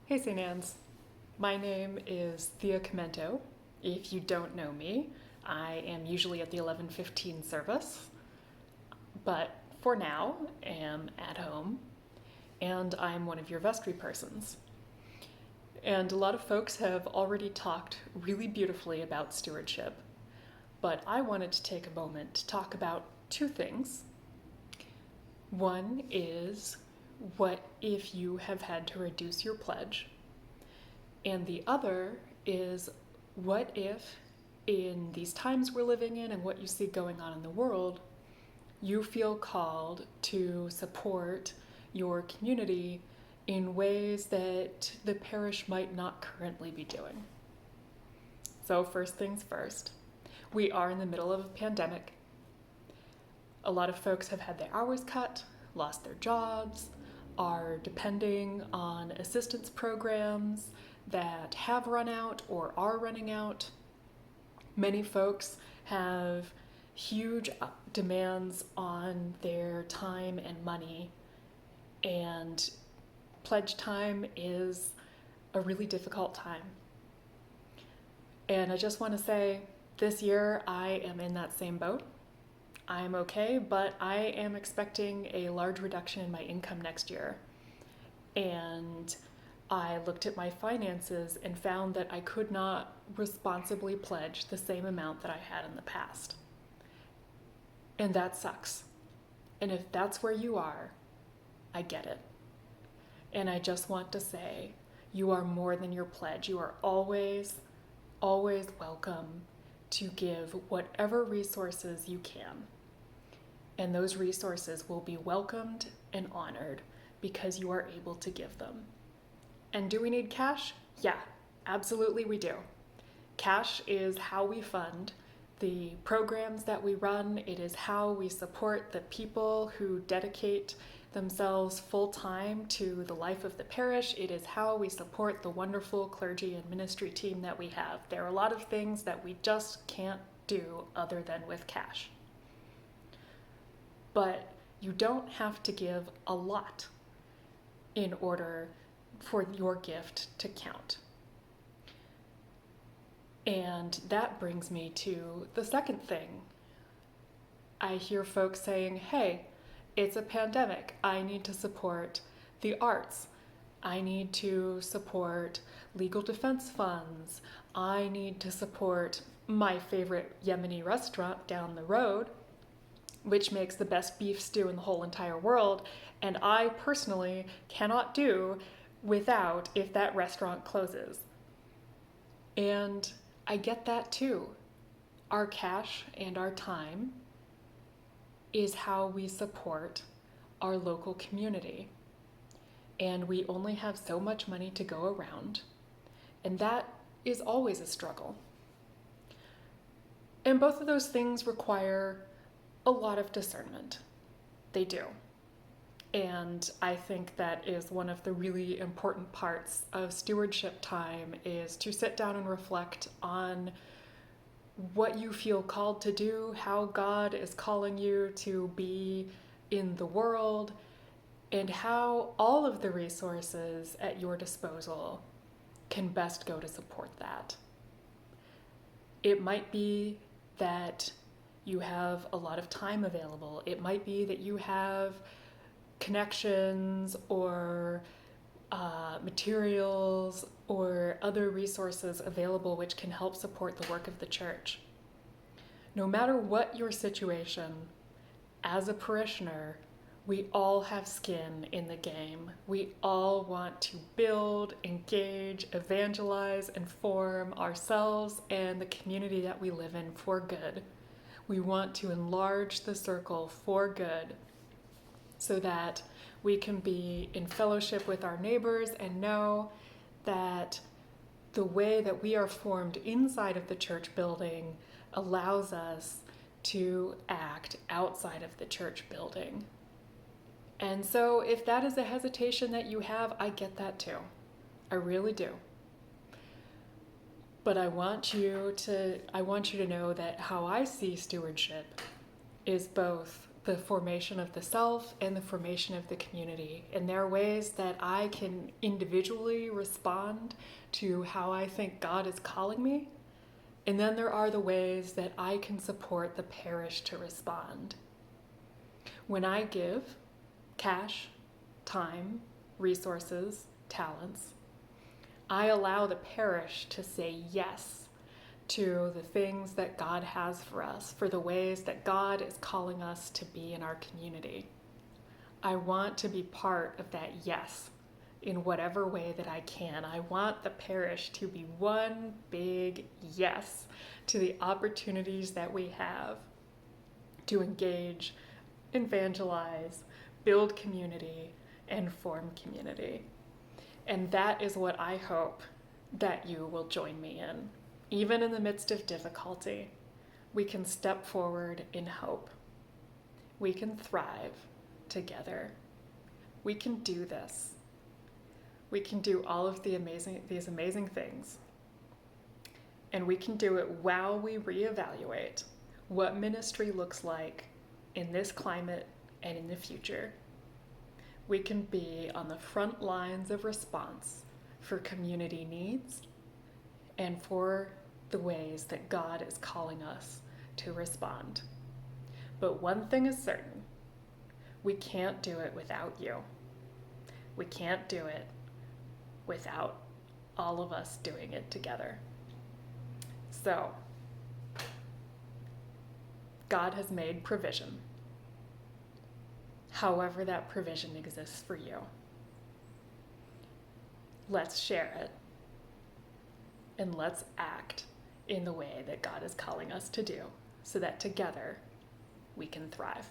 Hey St. Anne's. My name is Thea Chimento. If you don't know me, I am usually at the 11:15 service, but for now am at home and I'm one of your vestry persons. And a lot of folks have already talked really beautifully about stewardship, but I wanted to take a moment to talk about two things. One is, what if you have had to reduce your pledge? And the other is, what if, in these times we're living in and what you see going on in the world, you feel called to support your community in ways that the parish might not currently be doing? So, first things first, we are in the middle of a pandemic. A lot of folks have had their hours cut, lost their jobs, are depending on assistance programs that have run out or are running out. Many folks have huge demands on their time and money, and pledge time is a really difficult time. And I just want to say, this year I am in that same boat. I'm okay, but I am expecting a large reduction in my income next year. And I looked at my finances and found that I could not responsibly pledge the same amount that I had in the past. And that sucks. And if that's where you are, I get it. And I just want to say, you are more than your pledge. You are always, always welcome to give whatever resources you can. And those resources will be welcomed and honored because you are able to give them. And do we need cash? Yeah, absolutely we do. Cash is how we fund the programs that we run. It is how we support the people who dedicate themselves full time to the life of the parish. It is how we support the wonderful clergy and ministry team that we have. There are a lot of things that we just can't do other than with cash. But you don't have to give a lot in order for your gift to count. And that brings me to the second thing. I hear folks saying, hey, it's a pandemic. I need to support the arts. I need to support legal defense funds. I need to support my favorite Yemeni restaurant down the road, which makes the best beef stew in the whole entire world, and I personally cannot do without if that restaurant closes. And I get that too. Our cash and our time is how we support our local community. And we only have so much money to go around, and that is always a struggle. And both of those things require a lot of discernment. They do. And I think that is one of the really important parts of stewardship time, is to sit down and reflect on what you feel called to do, how God is calling you to be in the world, and how all of the resources at your disposal can best go to support that. It might be that you have a lot of time available. It might be that you have connections or materials or other resources available which can help support the work of the church. No matter what your situation, as a parishioner, we all have skin in the game. We all want to build, engage, evangelize, and form ourselves and the community that we live in for good. We want to enlarge the circle for good so that we can be in fellowship with our neighbors and know that the way that we are formed inside of the church building allows us to act outside of the church building. And so if that is a hesitation that you have, I get that too. I really do. But I want you to know that how I see stewardship is both the formation of the self and the formation of the community. And there are ways that I can individually respond to how I think God is calling me. And then there are the ways that I can support the parish to respond. When I give cash, time, resources, talents, I allow the parish to say yes to the things that God has for us, for the ways that God is calling us to be in our community. I want to be part of that yes in whatever way that I can. I want the parish to be one big yes to the opportunities that we have to engage, evangelize, build community, and form community. And that is what I hope that you will join me in. Even in the midst of difficulty, we can step forward in hope. We can thrive together. We can do this. We can do all of these amazing things. And we can do it while we reevaluate what ministry looks like in this climate and in the future. We can be on the front lines of response for community needs and for the ways that God is calling us to respond. But one thing is certain, we can't do it without you. We can't do it without all of us doing it together. So, God has made provision, however that provision exists for you. Let's share it. And let's act in the way that God is calling us to do so that together we can thrive.